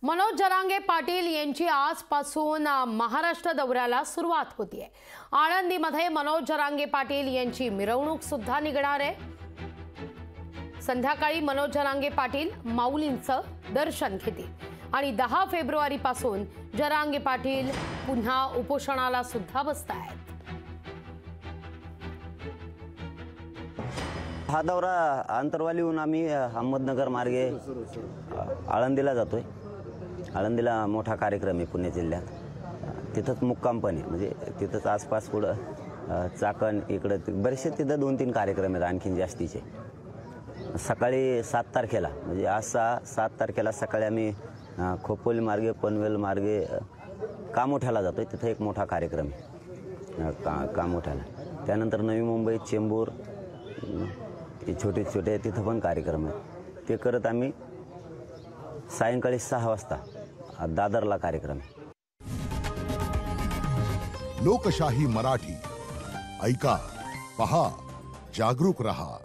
मनोज जरांगे पाटील यांची आजपासून महाराष्ट्र दौऱ्याला सुरुवात होतीये। आळंदीमध्ये मनोज जरांगे पाटील यांची मिरवणूक सुद्धा निघणार आहे। संध्याकाळी मनोज जरांगे पाटील माऊलींचं दर्शन घेतील आणि 10 फेब्रुवारीपासून जरांगे पाटील पुन्हा उपोषणाला सुद्धा बसतायत। हा दौरा आंतरवालीहून आम्ही अहमदनगर मार्गे आळंदीला जातोय। आळंदीला मोठा कार्यक्रम आहे पुणे जिल्ह्यात, तिथंच मुक्काम पण आहे, म्हणजे तिथंच आसपास पुढं चाकण इकडं बरेचसे तिथं 2-3 कार्यक्रम आहेत आणखीन जास्तीचे। सकाळी 7 तारखेला म्हणजे आज 7 तारखेला सकाळी आम्ही खोपोली मार्गे पनवेल मार्गे कामोठ्याला जातोय, तिथं एक मोठा कार्यक्रम आहे कामोठ्याला। त्यानंतर नवी मुंबई चेंबूर छोटे छोटे तिथं पण कार्यक्रम आहेत। ते करत आम्ही सायंकाळी 6 वाजता दादरला कार्यक्रम आहे। लोकशाही मराठी ऐका, पहा, जागरूक रहा।